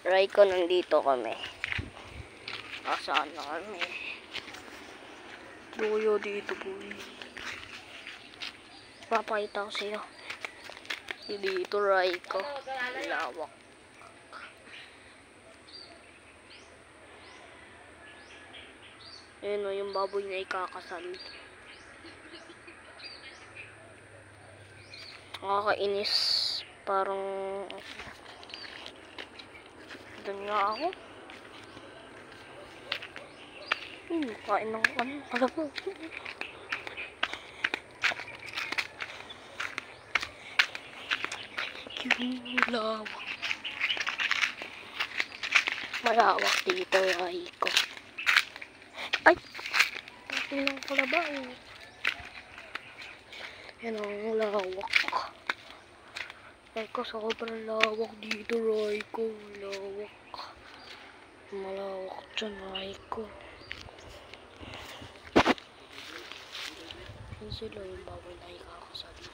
Raiko, nandito kami. Nasaan na kami? Luyo dito, boy. Papakita ko sa'yo. Dito, Raiko. Lawak. Ayun o, yung baboy na ikakasal. Nakakainis. Parang... Doon nga ako. Kain ng ano. Alam mo. Yung lawak. Malawak dito, Raiko. Ay! Tinang pala ba eh. Yan ang lawak. Raiko, sobrang lawak dito, Raiko. Lawak. Malawak dyan, Raiko. Yan sila yung baboy na ikakasal.